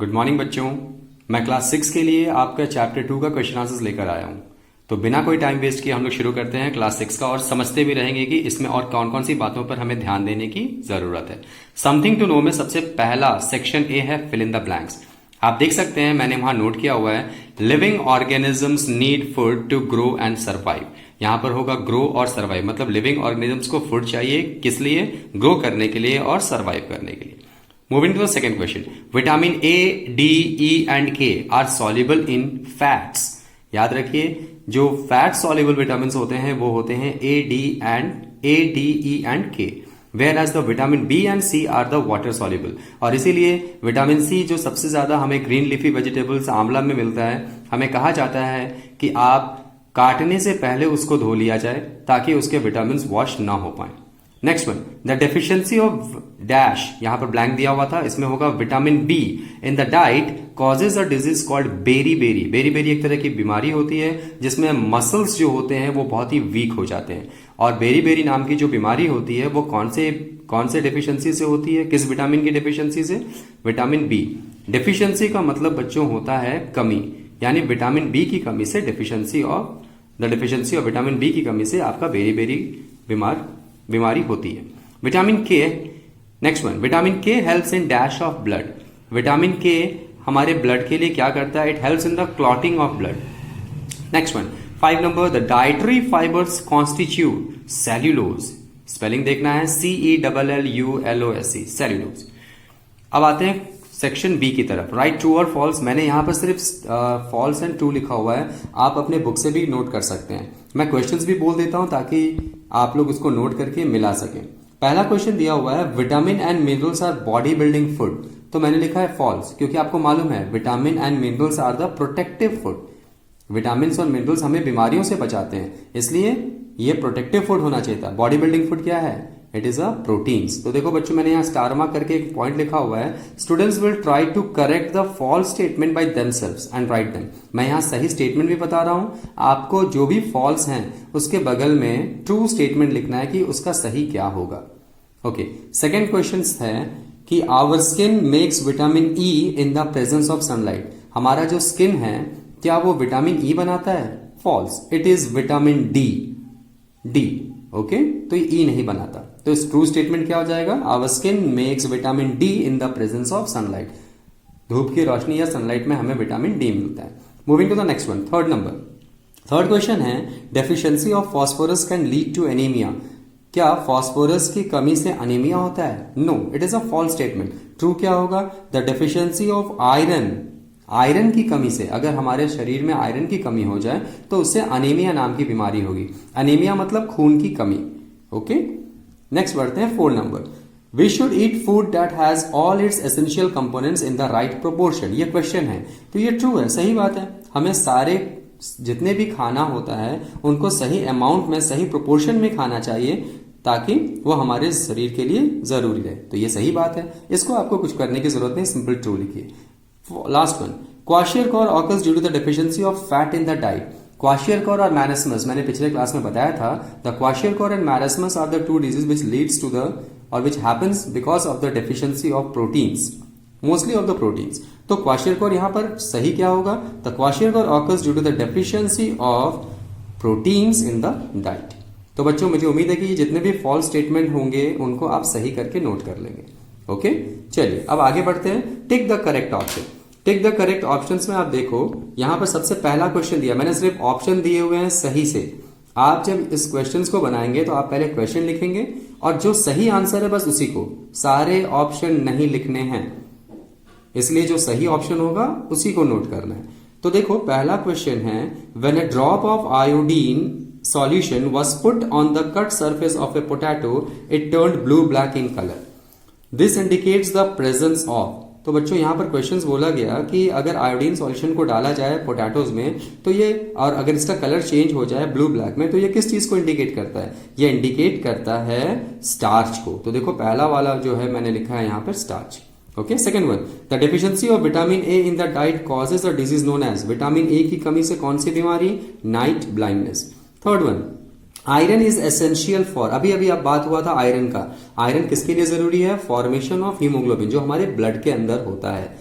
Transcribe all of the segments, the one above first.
Good morning बच्चों। मैं class 6 के लिए आपका चैप्टर 2 का क्वेश्चन आंसर्स लेकर आया हूं। तो बिना कोई टाइम वेस्ट किए हम लोग शुरू करते हैं क्लास 6 का और समझते भी रहेंगे कि इसमें और कौन कौन सी बातों पर हमें ध्यान देने की जरूरत है। समथिंग टू नो में सबसे पहला सेक्शन ए है फिल इन द ब्लैंक्स। आप देख सकते हैं मैंने वहां नोट किया हुआ है living organisms need food to grow and survive. यहां पर होगा ग्रो और सर्वाइव, मतलब लिविंग ऑर्गेनिजम्स को फूड चाहिए किस लिए? ग्रो करने के लिए और सर्वाइव करने के लिए। Moving to the second question, vitamin A, D, E and K are soluble in fats. याद रखिए जो फैट soluble विटामिन होते हैं वो होते हैं A, D, E and K. Whereas the vitamin B and C are the water soluble. और इसीलिए विटामिन C जो सबसे ज्यादा हमें ग्रीन लीफी वेजिटेबल्स आंवला में मिलता है, हमें कहा जाता है कि आप काटने से पहले उसको धो लिया जाए ताकि उसके विटामिन वॉश ना हो पाए। Next one, the deficiency of dash, यहां पर ब्लैंक दिया हुआ था, इसमें होगा vitamin be in the diet causes a disease called beriberi. Beriberi एक तरह की बीमारी होती है जिसमें मसल्स जो होते हैं वो बहुत ही वीक हो जाते हैं। और बेरी-बेरी नाम की जो बीमारी होती है वो कौन से डेफिशिएंसी से होती है? किस विटामिन की डेफिशिएंसी से? Vitamin B. डेफिशिएंसी का मतलब बच्चों होता है कमी, यानी विटामिन बी की कमी से डेफिशिएंसी ऑफ विटामिन बी की कमी से आपका बेरी-बेरी बीमारी होती है। विटामिन के, नेक्स्ट वन, विटामिन के helps in dash of blood. Vitamin के हमारे ब्लड के लिए क्या करता है? It helps in the clotting of blood. Next one, 5 number, the dietary fibres constitute cellulose. Spelling देखना है CELLULOSE, सेल्यूलोज। अब आते हैं सेक्शन बी की तरफ, राइट ट्रू और फॉल्स। मैंने यहां पर सिर्फ फॉल्स एंड ट्रू लिखा हुआ है, आप अपने बुक से भी नोट कर सकते हैं। मैं क्वेश्चंस भी बोल देता हूं ताकि आप लोग उसको नोट करके मिला सकें। पहला क्वेश्चन दिया हुआ है vitamin and minerals are body building food, तो मैंने लिखा है फॉल्स, क्योंकि आपको मालूम है vitamin and minerals are the protective food. Vitamin और मिनरल्स हमें बीमारियों से बचाते हैं, इसलिए ये प्रोटेक्टिव फूड होना चाहिए था। बॉडी बिल्डिंग फूड क्या है? It is a proteins. तो देखो बच्चों, मैंने यहाँ स्टार मार्क करके एक पॉइंट लिखा हुआ है, students will try to correct the false statement by themselves and write them. मैं यहाँ सही स्टेटमेंट भी बता रहा हूं, आपको जो भी फॉल्स हैं उसके बगल में ट्रू स्टेटमेंट लिखना है कि उसका सही क्या होगा। ओके, सेकेंड क्वेश्चन है कि our skin makes vitamin E in the presence of sunlight. हमारा जो स्किन है क्या वो विटामिन ई बनाता है? False, it is vitamin D. Okay, तो ये ई नहीं बनाता। तो इस ट्रू स्टेटमेंट क्या हो जाएगा? Our skin makes vitamin D in the presence of sunlight. धूप की रोशनी या सनलाइट में हमें विटामिन डी मिलता है। Moving to the next one, third number. Third question है deficiency of phosphorus can lead to anaemia. क्या फास्फोरस की कमी से अनीमिया होता है? No, it is a false statement. True क्या होगा? द डेफिशिएंसी ऑफ आयरन की कमी से, अगर हमारे शरीर में आयरन की कमी हो जाए तो उससे अनीमिया नाम की बीमारी होगी। अनीमिया मतलब खून की कमी। ओके, नेक्स्ट बढ़ते हैं 4 number. We should eat food that has all its essential components in the right proportion. ये क्वेश्चन है, तो ये ट्रू है, सही बात है। हमें सारे जितने भी खाना होता है उनको सही अमाउंट में, सही प्रोपोर्शन में खाना चाहिए ताकि वो हमारे शरीर के लिए जरूरी रहे। तो ये सही बात है, इसको आपको कुछ करने की जरूरत नहीं, सिंपल ट्रू लिखिए। Last one, kwashiorkor occurs due to the deficiency of fat in the diet. Kwashiorkor और मैरस्मस मैंने पिछले क्लास में बताया था, the kwashiorkor and marasmus are the two disease which leads to the और which happens because of the deficiency of proteins, mostly of the proteins. तो kwashiorkor यहां पर सही क्या होगा? The kwashiorkor occurs due to the deficiency of proteins in the diet. तो बच्चों, मुझे उम्मीद है कि जितने भी फॉल्स स्टेटमेंट होंगे उनको आप सही करके नोट कर लेंगे। ओके, चलिए अब आगे बढ़ते हैं। Tick the correct option. Tick the correct options में आप देखो, यहां पर सबसे पहला क्वेश्चन दिया, मैंने सिर्फ ऑप्शन दिए हुए हैं सही से। आप जब इस क्वेश्चंस को बनाएंगे तो आप पहले क्वेश्चन लिखेंगे और जो सही आंसर है बस उसी को, सारे ऑप्शन नहीं लिखने हैं, इसलिए जो सही ऑप्शन होगा उसी को नोट करना है। तो देखो पहला क्वेश्चन है, when a drop of iodine solution was put on the cut surface of a potato, it turned blue black in color. This indicates the presence of। तो बच्चों यहां पर क्वेश्चंस बोला गया कि अगर आयोडीन सॉल्यूशन को डाला जाए पोटैटोज में तो ये, और अगर इसका कलर चेंज हो जाए ब्लू ब्लैक में, तो ये किस चीज को इंडिकेट करता है? ये इंडिकेट करता है स्टार्च को। तो देखो पहला वाला जो है मैंने लिखा है यहां पर starch. Okay, second one, the deficiency of vitamin A in the diet causes a disease known as. Vitamin A की कमी से कौन सी बीमारी? Night blindness. Third one, iron is essential for. अभी अभी अब बात हुआ था आयरन का। आयरन किसके लिए जरूरी है? फॉर्मेशन ऑफ हीमोग्लोबिन, जो हमारे ब्लड के अंदर होता है।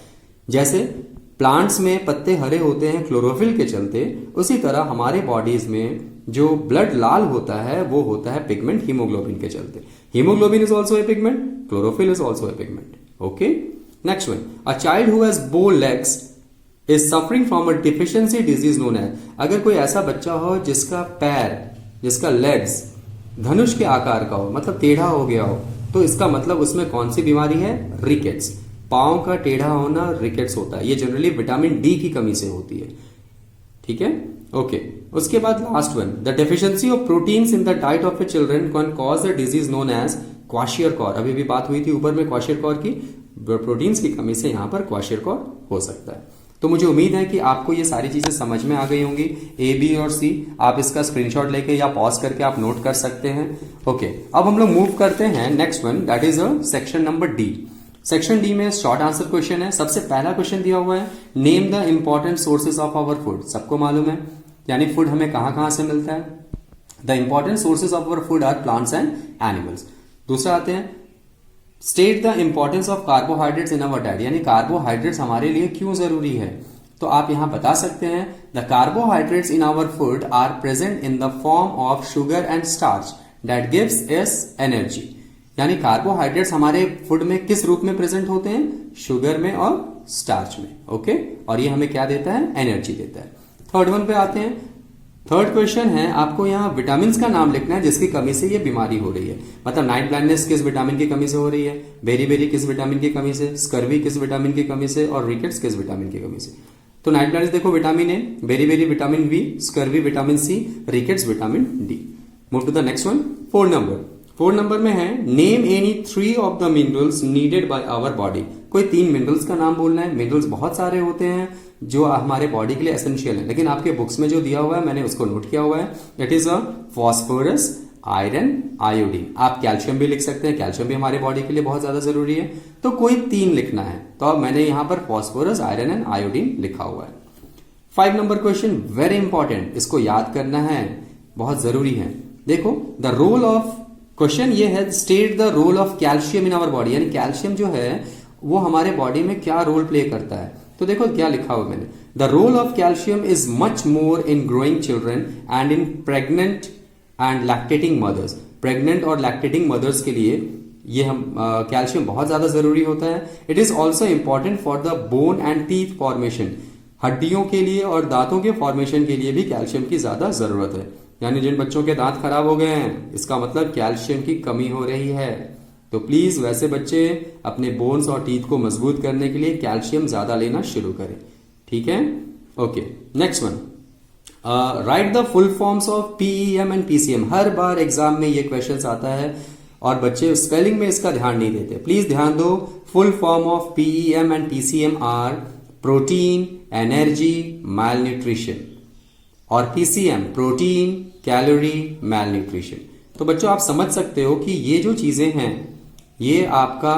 जैसे प्लांट्स में पत्ते हरे होते हैं क्लोरोफिल के चलते, उसी तरह हमारे बॉडीज में जो ब्लड लाल होता है वो होता है पिगमेंट हीमोग्लोबिन के चलते। Haemoglobin is also a pigment, chlorophyll is also a pigment. Okay, next one, a child who has bow legs is suffering from a deficiency disease known as. अगर कोई ऐसा बच्चा हो जिसका पैर, जिसका लेग्स धनुष के आकार का हो, मतलब टेढ़ा हो गया हो, तो इसका मतलब उसमें कौन सी बीमारी है? रिकेट्स। पांव का टेढ़ा होना रिकेट्स होता है। ये जनरली विटामिन डी की कमी से होती है। ठीक है, ओके। उसके बाद last one, the deficiency of proteins in the diet of a children can cause the disease known as kwashiorkor. अभी भी बात हुई थी ऊपर में क्वाशियरकॉर की। प्रोटीन्स की कमी से यहां पर क्वाशियरकॉर हो सकता है। तो मुझे उम्मीद है कि आपको ये सारी चीजें समझ में आ गई होंगी। ए, बी और सी आप इसका स्क्रीनशॉट लेके या पॉज करके आप नोट कर सकते हैं। ओके, अब हम लोग मूव करते हैं next one, that is a section number D. Section D में शॉर्ट आंसर क्वेश्चन है। सबसे पहला क्वेश्चन दिया हुआ है, name the important sources of our food. सबको मालूम है, यानी फूड हमें कहां कहां से मिलता है। The important sources of our food are plants and animals. दूसरा आते हैं, state the importance of carbohydrates in our diet, यानी कार्बोहाइड्रेट्स हमारे लिए क्यों जरूरी है। तो आप यहां बता सकते हैं, the carbohydrates in our food are present in the form of sugar and starch that gives us energy. यानी कार्बोहाइड्रेट्स हमारे फूड में किस रूप में प्रेजेंट होते हैं? शुगर में और स्टार्च में। ओके, और ये हमें क्या देता है? एनर्जी देता है। थर्ड वन पे आते हैं। थर्ड क्वेश्चन है, आपको यहाँ विटामिन का नाम लिखना है जिसकी कमी से ये बीमारी हो रही है। मतलब नाइट ब्लाइंडनेस किस विटामिन की कमी से हो रही है, बेरी किस विटामिन की कमी से, स्कर्वी किस विटामिन की कमी से, और रिकेट्स किस विटामिन की कमी से। तो नाइट ब्लाइंडनेस देखो vitamin A, beriberi vitamin B, scurvy vitamin C, rickets vitamin D. Move to the next one, 4 number में है, name any 3 of the minerals needed by our body. कोई 3 मिनरल्स का नाम बोलना है। मिनरल्स बहुत सारे होते हैं जो हमारे बॉडी के लिए एसेंशियल है, लेकिन आपके बुक्स में जो दिया हुआ है मैंने उसको नोट किया हुआ है। It is a phosphorus, iron, iodine. आप कैल्शियम भी लिख सकते हैं, कैल्शियम भी हमारे बॉडी के लिए बहुत ज्यादा जरूरी है। तो कोई 3 लिखना है, तो अब मैंने यहां पर फॉस्फोरस, आयरन एंड आयोडीन लिखा हुआ है। 5 नंबर क्वेश्चन वेरी इंपॉर्टेंट, इसको याद करना है, बहुत जरूरी है। देखो, द रोल ऑफ, क्वेश्चन ये है, state the role of calcium in our body, यानी कैल्शियम जो है वो हमारे बॉडी में क्या रोल प्ले करता है। तो देखो क्या लिखा हुआ मैंने, the role of calcium is much more in growing children and in pregnant and lactating mothers. Pregnant और लैक्टेटिंग मदर्स के लिए ये हम कैल्शियम बहुत ज्यादा जरूरी होता है। It is also important for the bone and teeth formation. हड्डियों के लिए और दांतों के फॉर्मेशन के लिए भी कैल्शियम की ज्यादा जरूरत है। यानी जिन बच्चों के दांत खराब हो गए हैं, इसका मतलब कैल्शियम की कमी हो रही है। तो प्लीज वैसे बच्चे अपने बोन्स और टीथ को मजबूत करने के लिए कैल्शियम ज्यादा लेना शुरू करें। ठीक है, okay. Next one, right the full forms of PEM and PCM. Her bar exam में ये क्वेश्चन आता है और बच्चे स्पेलिंग में इसका ध्यान नहीं देते। प्लीज ध्यान दो, full form of PEM and PCM are protein, energy, malnutrition, और PCM protein, calorie, malnutrition. तो बच्चों आप समझ सकते हो कि ये जो चीजें हैं ये आपका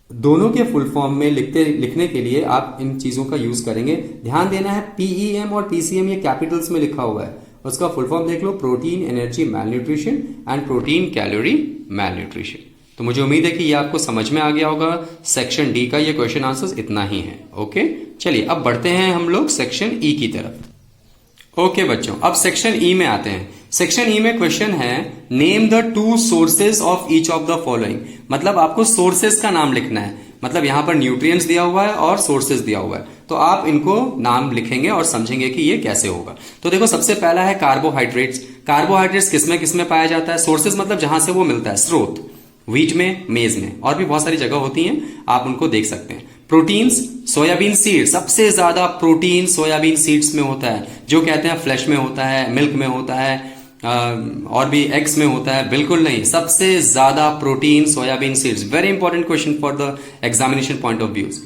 दोनों के फुल फॉर्म में लिखने के लिए आप इन चीजों का यूज करेंगे। ध्यान देना है, पीईएम और पीसीएम ये कैपिटल्स में लिखा हुआ है, उसका फुल फॉर्म देख लो, protein, energy, malnutrition and protein, calorie, malnutrition. तो मुझे उम्मीद है कि ये आपको समझ में आ गया होगा। सेक्शन डी का ये क्वेश्चन आंसर्स इतना ही है। ओके, चलिए अब बढ़ते हैं हम लोग सेक्शन ई की तरफ। ओके बच्चों, अब सेक्शन ई में आते हैं। सेक्शन ई में क्वेश्चन है, name the 2 sources of each of the following. मतलब आपको सोर्सेज का नाम लिखना है। मतलब यहां पर न्यूट्रिएंट्स दिया हुआ है और सोर्सेज दिया हुआ है, तो आप इनको नाम लिखेंगे और समझेंगे कि ये कैसे होगा। तो देखो, सबसे पहला है कार्बोहाइड्रेट्स। कार्बोहाइड्रेट्स किसमें पाया जाता है? सोर्सेज मतलब जहां से वो मिलता है, स्रोत, व्हीट में, मेज में, और भी बहुत सारी जगह होती हैं, आप उनको देख सकते हैं। प्रोटीन्स, सोयाबीन सीड, सबसे ज्यादा प्रोटीन सोयाबीन सीड्स में होता है। जो कहते हैं फ्लैश में होता है, मिल्क में होता है, और भी एग्स में होता है, बिल्कुल नहीं, सबसे ज्यादा protein soybean seeds. Very important question for the examination point of views.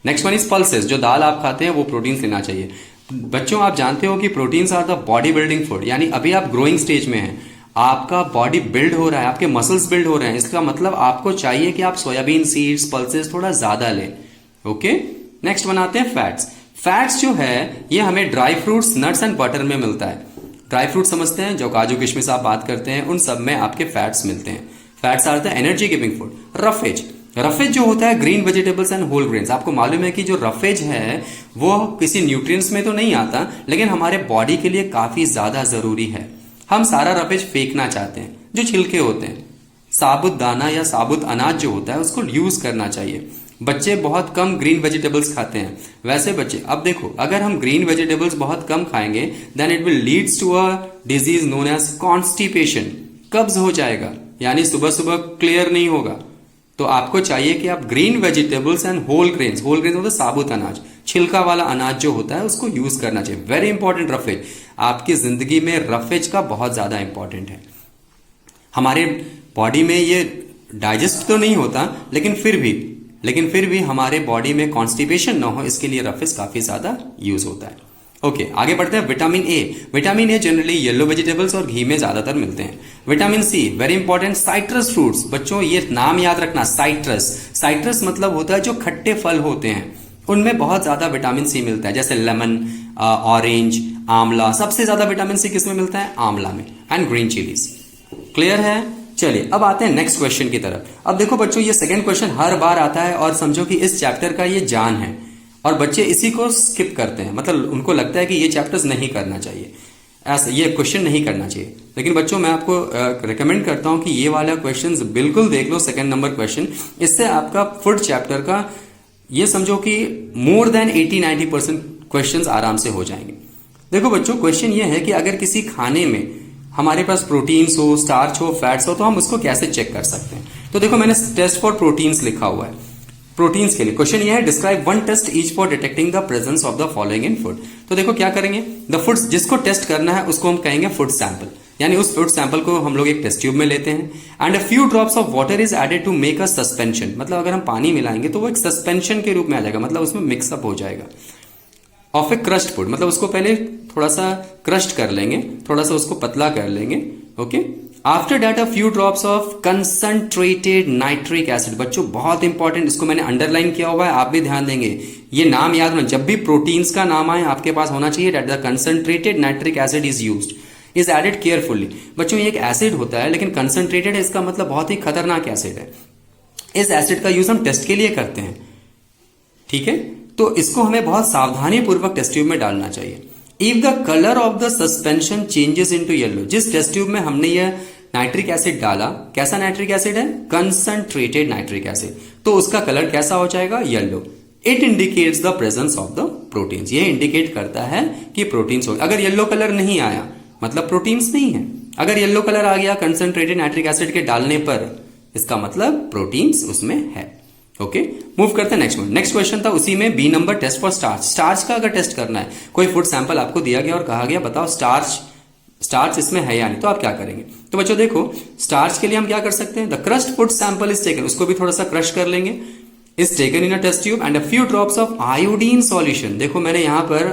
Next one is pulses. जो दाल आप खाते हैं वो प्रोटीन लेना चाहिए। बच्चों आप जानते हो कि proteins are the body building food, यानी अभी आप ग्रोइंग स्टेज में हैं, आपका बॉडी बिल्ड हो रहा है, आपके मसल्स बिल्ड हो रहे हैं, इसका मतलब आपको चाहिए कि आप सोयाबीन सीड्स, पल्सेस थोड़ा ज्यादा लें। ओके, नेक्स्ट बनाते हैं फैट्स। फैट्स जो है ये हमें dry fruits, nuts and butter में मिलता है। ड्राई फ्रूट समझते हैं, जो काजू किशमिश आप बात करते हैं, उन सब में आपके फैट्स मिलते हैं। Fats are the energy giving food. Roughage, roughage जो होता है green vegetables and whole grains, आपको मालूम है कि जो रफेज है वो किसी न्यूट्रिएंट्स में तो नहीं आता, लेकिन हमारे बॉडी के लिए काफी ज्यादा जरूरी है। हम सारा रफेज फेंकना चाहते हैं, जो छिलके होते हैं, साबुत दाना या साबुत अनाज जो होता है उसको यूज करना चाहिए। बच्चे बहुत कम ग्रीन वेजिटेबल्स खाते हैं। वैसे बच्चे, अब देखो, अगर हम ग्रीन वेजिटेबल्स बहुत कम खाएंगे then it will leads to a disease known as constipation, कब्ज हो जाएगा, यानी सुबह सुबह क्लियर नहीं होगा। तो आपको चाहिए कि आप green vegetables and whole grains होता है साबुत अनाज, छिलका वाला अनाज जो होता है उसको यूज करना चाहिए। वेरी इंपॉर्टेंट रफेज, आपकी जिंदगी में रफेज का बहुत ज्यादा इंपॉर्टेंट है। हमारे बॉडी में ये डाइजेस्ट तो नहीं होता, लेकिन फिर भी हमारे बॉडी में कॉन्स्टिपेशन ना हो इसके लिए रफेज काफी ज्यादा यूज होता है। ओके, आगे बढ़ते हैं। Vitamin A, vitamin A generally yellow vegetables और घी में ज्यादातर मिलते हैं। Vitamin C very important, citrus fruits, बच्चों ये नाम याद रखना, साइट्रस मतलब होता है जो खट्टे फल होते हैं, उनमें बहुत ज्यादा विटामिन सी मिलता है, जैसे लेमन, ऑरेंज, आंवला। सबसे ज्यादा विटामिन सी किसमें मिलता है? आंवला में, एंड ग्रीन चिलीज। क्लियर है? चलिए अब आते हैं नेक्स्ट क्वेश्चन की तरफ। अब देखो बच्चों, ये सेकंड क्वेश्चन हर बार आता है और समझो कि इस चैप्टर का ये जान है, और बच्चे इसी को स्किप करते हैं, मतलब उनको लगता है कि ये चैप्टर्स नहीं करना चाहिए, ऐसा ये क्वेश्चन नहीं करना चाहिए। लेकिन बच्चों मैं आपको रिकमेंड करता हूं कि ये वाला क्वेश्चन बिल्कुल देख लो, सेकंड नंबर क्वेश्चन। इससे आपका फूड चैप्टर का ये समझो कि मोर देन 80-90% क्वेश्चंस आराम से हो जाएंगे। देखो बच्चों, क्वेश्चन ये है कि अगर किसी खाने में हमारे पास प्रोटीन्स हो, स्टार्च हो, फैट्स हो, तो हम उसको कैसे चेक कर सकते हैं? तो देखो मैंने टेस्ट फॉर प्रोटीन्स लिखा हुआ है। प्रोटीन्स के लिए क्वेश्चन ये है, describe one test each for detecting the presence of the following in food. तो देखो क्या करेंगे, द फूड्स जिसको टेस्ट करना है उसको हम कहेंगे फूड सैंपल, यानी उस फूड सैंपल को हम लोग एक टेस्ट ट्यूब में लेते हैं, and a few drops of water is added to make a suspension. मतलब अगर हम पानी मिलाएंगे तो वो एक सस्पेंशन के रूप में आ जाएगा, मतलब उसमें मिक्सअप हो जाएगा। ऑफ ए क्रस्ट फूड, मतलब उसको पहले थोड़ा सा क्रस्ट कर लेंगे, थोड़ा सा उसको पतला कर लेंगे। Okay, after that a few drops of concentrated nitric acid. बच्चों बहुत इंपॉर्टेंट, इसको मैंने अंडरलाइन किया हुआ है, आप भी ध्यान देंगे। ये नाम याद रखना, जब भी प्रोटीन्स का नाम आए आपके पास होना चाहिए that the concentrated nitric acid is used, is added carefully. बच्चों ये एक एसिड होता है, लेकिन कंसंट्रेटेड है, इसका मतलब बहुत ही खतरनाक एसिड है। इस एसिड का यूज हम टेस्ट के लिए करते हैं, ठीक है? तो इसको हमें बहुत सावधानी पूर्वक टेस्ट ट्यूब में डालना चाहिए। If the colour of the suspension changes into yellow, जिस टेस्ट ट्यूब में हमने यह नाइट्रिक एसिड डाला, कैसा नाइट्रिक एसिड है? कंसंट्रेटेड नाइट्रिक एसिड, तो उसका कलर कैसा हो जाएगा? Yellow. It indicates the presence of the proteins, ये इंडिकेट करता है कि प्रोटीन्स हो। अगर येलो कलर नहीं आया मतलब प्रोटीन्स नहीं है, अगर येलो कलर आ गया कंसंट्रेटेड नाइट्रिक एसिड के डालने पर, इसका मतलब प्रोटीन्स उसमें है। ओके, मूव करते हैं नेक्स्ट वन। नेक्स्ट क्वेश्चन था उसी में, B number, test for starch. Starch का अगर टेस्ट करना है, कोई फूड सैंपल आपको दिया गया और कहा गया बताओ स्टार्च इसमें है या नहीं, तो आप क्या करेंगे? तो बच्चों देखो, स्टार्च के लिए हम क्या कर सकते हैं, the crushed food sample is taken, उसको भी थोड़ा सा क्रश कर लेंगे, is taken in a test tube and a few drops of iodine solution. देखो मैंने यहां पर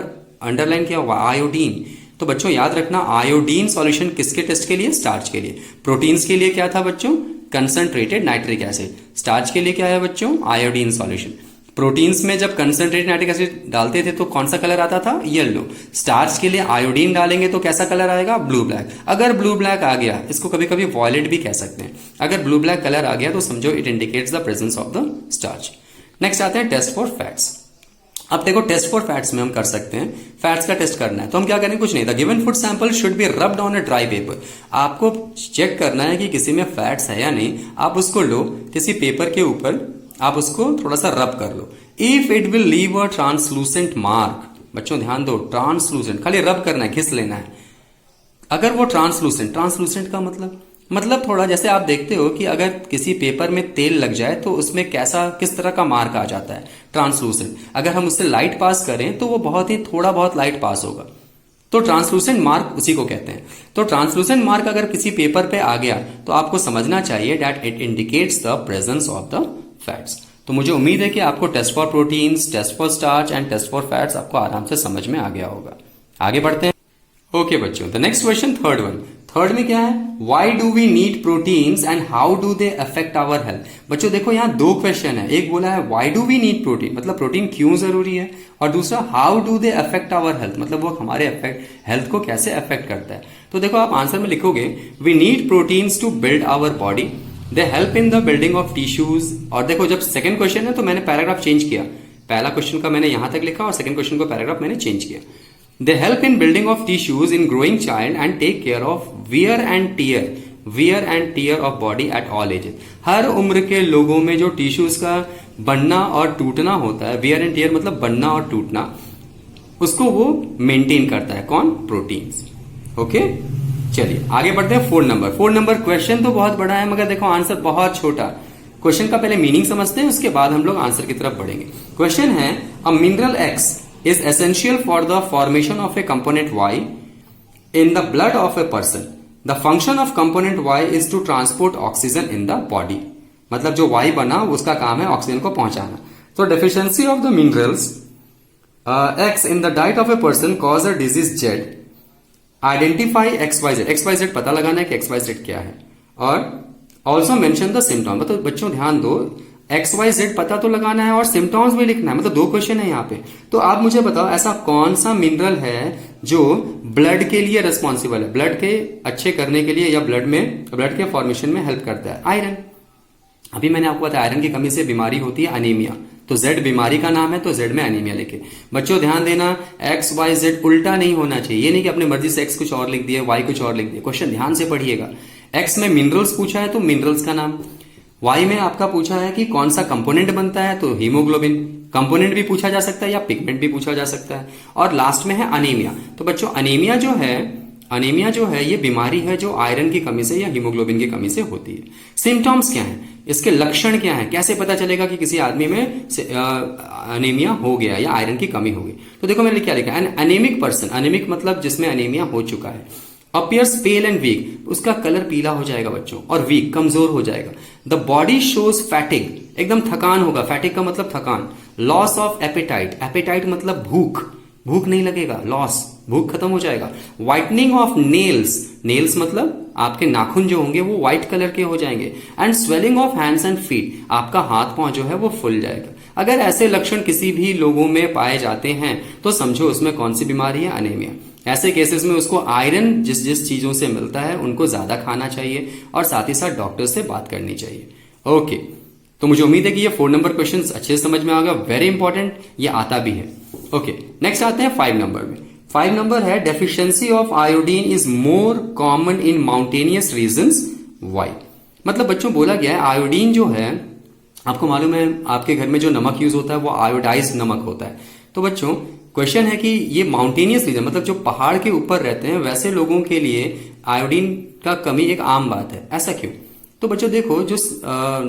अंडरलाइन किया हुआ आयोडीन, तो बच्चों याद रखना आयोडीन सॉल्यूशन किसके टेस्ट के लिए? स्टार्च के लिए। प्रोटीन्स के लिए क्या था बच्चों? Concentrated nitric acid. स्टार्च के लिए क्या है बच्चों? Iodine solution. प्रोटीन्स में जब कंसंट्रेटेड नाइट्रिक एसिड डालते थे तो कौन सा कलर आता था? येलो। स्टार्च के लिए आयोडीन डालेंगे तो कैसा कलर आएगा? Blue black. अगर ब्लू ब्लैक आ गया, इसको कभी कभी वॉयलेट भी कह सकते हैं, अगर ब्लू ब्लैक कलर आ गया तो समझो it indicates the presence of the starch. Next आते हैं टेस्ट फॉर फैट्स। अब देखो टेस्ट फॉर फैट्स में हम कर सकते हैं, फैट्स का टेस्ट करना है तो हम क्या करेंगे? कुछ नहीं, the given food sample should be rubbed on a dry paper. आपको चेक करना है कि किसी में फैट्स है या नहीं, आप उसको लो किसी पेपर के ऊपर, आप उसको थोड़ा सा रब कर लो। If it will leave a translucent mark, बच्चों ध्यान दो, ट्रांसलूसेंट, खाली रब करना है, घिस लेना है। अगर वो ट्रांसलूसेंट का मतलब थोड़ा, जैसे आप देखते हो कि अगर किसी पेपर में तेल लग जाए तो उसमें किस तरह का मार्क आ जाता है? ट्रांसलूसेंट। अगर हम उससे लाइट पास करें तो वो बहुत ही थोड़ा बहुत लाइट पास होगा, तो ट्रांसलूसेंट मार्क उसी को कहते हैं। तो ट्रांसलूसेंट मार्क अगर किसी पेपर पे आ गया तो आपको समझना चाहिए that it indicates the presence of the fats. तो मुझे उम्मीद है कि आपको test for proteins, test for starch and test for fats आपको आराम से समझ में आ गया होगा। आगे बढ़ते हैं। ओके बच्चों, the next question, third one. Third में क्या है? Why do we need proteins and how do they affect our health. बच्चों देखो यहाँ दो क्वेश्चन है, एक बोला है why do we need protein, मतलब प्रोटीन क्यों जरूरी है, और दूसरा how do they affect our health, मतलब वो हमारे हेल्थ को कैसे अफेक्ट करता है। तो देखो आप आंसर में लिखोगे, we need proteins to build our body, they help in the building of tissues. और देखो जब सेकंड क्वेश्चन है तो मैंने पैराग्राफ चेंज किया, पहला क्वेश्चन का मैंने यहां तक लिखा और सेकंड क्वेश्चन को पैराग्राफ मैंने चेंज किया। They help in building of tissues in growing child and take care of wear and tear of body at all ages. हर उम्र के लोगों में जो टिश्यूज का बनना और टूटना होता है, वियर एंड टीयर मतलब बनना और टूटना, उसको वो मेंटेन करता है। कौन? प्रोटीन्स। ओके, चलिए आगे बढ़ते हैं। 4 नंबर क्वेश्चन तो बहुत बड़ा है मगर देखो आंसर बहुत छोटा। क्वेश्चन का पहले मीनिंग समझते हैं, उसके बाद हम लोग आंसर की तरफ बढ़ेंगे। क्वेश्चन है, a mineral X is essential for the formation of a component Y in the blood of a person. The function of component Y is to transport oxygen in the body. मतलब जो Y बना उसका काम है oxygen को पहुंचाना। तो deficiency of the minerals x in the diet of a person cause a disease Z. Identify XYZ। XYZ पता लगाना है कि XYZ क्या है, और ऑल्सो मेंशन द सिम्टॉम। मतलब बच्चों ध्यान दो, XYZ पता तो लगाना है और सिम्टॉम्स भी लिखना है। मतलब 2 क्वेश्चन है यहाँ पे। तो आप मुझे बताओ ऐसा कौन सा मिनरल है जो ब्लड के लिए रिस्पॉन्सिबल है, ब्लड के अच्छे करने के लिए या ब्लड के फॉर्मेशन में हेल्प करता है? आयरन। अभी मैंने आपको बताया आयरन की कमी से बीमारी होती है अनीमिया। तो Z बीमारी का नाम है, तो Z में अनीमिया लिखे। बच्चों ध्यान देना, XYZ उल्टा नहीं होना चाहिए। ये नहीं कि अपने मर्जी से X कुछ और लिख दिया, Y कुछ और लिख दिया। क्वेश्चन ध्यान से पढ़िएगा। X में मिनरल्स पूछा है तो मिनरल्स का नाम, Y में आपका पूछा है कि कौन सा कंपोनेंट बनता है तो हीमोग्लोबिन। कंपोनेंट भी पूछा जा सकता है या पिगमेंट भी पूछा जा सकता है। और लास्ट में है अनीमिया। तो बच्चों अनीमिया जो है ये बीमारी है जो आयरन की कमी से या हीमोग्लोबिन की कमी से होती है। सिम्टॉम्स क्या है, इसके लक्षण क्या है, कैसे पता चलेगा कि किसी आदमी में अनीमिया हो गया या आयरन की कमी हो गई? तो देखो मैंने क्या लिखा है, एन अनेमिक पर्सन। अनेमिक मतलब जिसमें अनीमिया हो चुका है। अपीयर्स पेल एंड वीक, उसका कलर पीला हो जाएगा बच्चों, और वीक कमजोर हो जाएगा। द बॉडी शोज फैटिग, एकदम थकान होगा। फैटिग का मतलब थकान। लॉस ऑफ एपेटाइट, एपेटाइट मतलब भूख नहीं लगेगा, लॉस, भूख खत्म हो जाएगा। व्हाइटनिंग ऑफ नेल्स, नेल्स मतलब आपके नाखून जो होंगे वो व्हाइट कलर के हो जाएंगे। And swelling of hands and feet, आपका हाथ पांव जो है वो फूल जाएगा। अगर ऐसे लक्षण किसी भी लोगों में पाए जाते हैं तो समझो उसमें कौन सी बीमारी है, अनीमिया। ऐसे केसेस में उसको आयरन जिस चीजों से मिलता है उनको ज्यादा खाना चाहिए और साथ ही साथ डॉक्टर से बात करनी चाहिए। ओके, तो मुझे उम्मीद है कि ये 4 नंबर क्वेश्चन अच्छे से समझ में आ गया। वेरी इंपॉर्टेंट, ये आता भी है। ओके, नेक्स्ट आते हैं 5 नंबर में। 5 नंबर है, deficiency of iodine is more common in mountainous regions, why. मतलब बच्चों बोला गया है आयोडीन जो है, आपको मालूम है आपके घर में जो नमक यूज होता है वो आयोडाइज्ड नमक होता है। तो बच्चों क्वेश्चन है कि ये माउंटेनियस रीजन मतलब जो पहाड़ के ऊपर रहते हैं वैसे लोगों के लिए आयोडीन का कमी एक आम बात है। ऐसा क्यों? तो बच्चों देखो, जो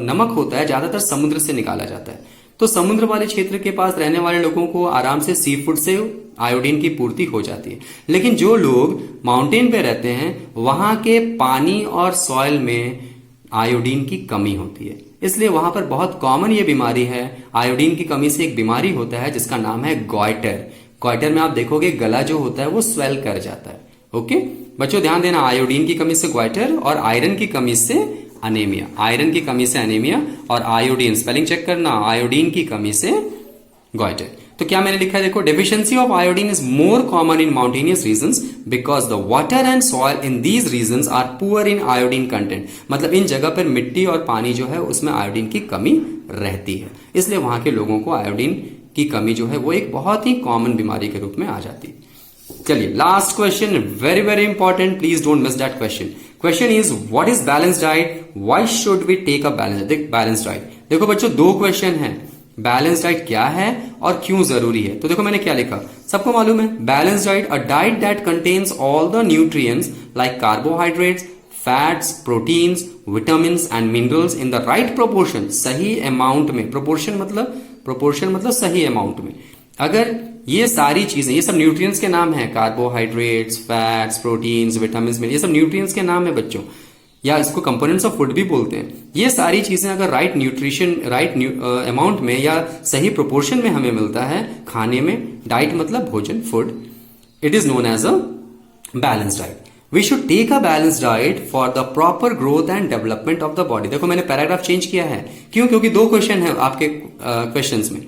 नमक होता है ज्यादातर समुद्र से निकाला जाता है। तो समुद्र वाले क्षेत्र के पास रहने वाले लोगों को आराम से सी फूड से आयोडीन की पूर्ति हो जाती है। लेकिन जो लोग माउंटेन पे रहते हैं वहां के पानी और सॉइल में आयोडीन की कमी होती है, इसलिए वहां पर बहुत कॉमन ये बीमारी है। आयोडीन की कमी से एक बीमारी होता है जिसका नाम है गॉइटर। गॉइटर में आप देखोगे गला जो होता है वो स्वेल कर जाता है। ओके बच्चों ध्यान देना, आयोडीन की कमी से गॉइटर और आयरन की कमी से अनेमिया। आयरन की कमी से अनेमिया और आयोडीन, स्पेलिंग चेक करना, आयोडीन की कमी से गॉइटर। तो क्या मैंने लिखा है देखो, deficiency of iodine is more common in mountainous regions because the water and soil in these regions are poor in iodine content. मतलब इन जगह पर मिट्टी और पानी जो है उसमें आयोडीन की कमी रहती है, इसलिए वहां के लोगों को आयोडीन की कमी जो है वो एक बहुत ही कॉमन बीमारी के रूप में आ जाती है। चलिए last question, very very important, please don't miss that question. Question is what is balance diet, why should we take a balance diet. देखो बच्चों 2 क्वेश्चन है, बैलेंस डाइट क्या है और क्यों जरूरी है। तो देखो मैंने क्या लिखा, सबको मालूम है balance diet, a diet that contains all the nutrients like carbohydrates, fats, proteins, vitamins and minerals in the right proportion, सही अमाउंट में। प्रोपोर्शन मतलब सही अमाउंट में। अगर ये सारी चीजें, ये सब न्यूट्रिएंट्स के नाम है, कार्बोहाइड्रेट्स, फैट्स, प्रोटीन्स, विटामिन्स, ये सब न्यूट्रिएंट्स के नाम है बच्चों, या इसको कंपोनेंट्स ऑफ फूड भी बोलते हैं। ये सारी चीजें अगर राइट न्यूट्रिशन, राइट अमाउंट में या सही प्रोपोर्शन में हमें मिलता है खाने में, डाइट मतलब भोजन, food, it is known as a balance diet. We should take a balance diet for the proper growth and development of the body. देखो मैंने पैराग्राफ चेंज किया है, क्यों? क्योंकि 2 क्वेश्चन है आपके क्वेश्चंस में,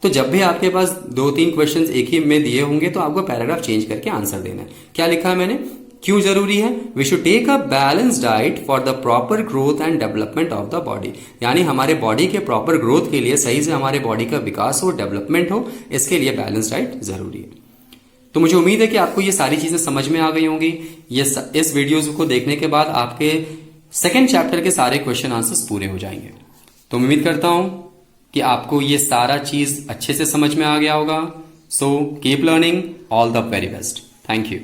तो जब भी आपके पास 2-3 क्वेश्चंस एक ही में दिए होंगे तो आपको पैराग्राफ चेंज करके आंसर देना है। क्या लिखा है मैंने, क्यों जरूरी है? We should take a balance diet for the proper growth and development of the body, यानी हमारे बॉडी के प्रॉपर ग्रोथ के लिए, सही से हमारे बॉडी का विकास हो, डेवलपमेंट हो, इसके लिए बैलेंस डाइट जरूरी है। तो मुझे उम्मीद है कि आपको ये सारी चीजें समझ में आ गई होंगी। इस वीडियोस को देखने के बाद आपके सेकेंड चैप्टर के सारे क्वेश्चन आंसर्स पूरे हो जाएंगे। तो उम्मीद करता हूं कि आपको ये सारा चीज अच्छे से समझ में आ गया होगा। So keep learning, all the very best, thank you.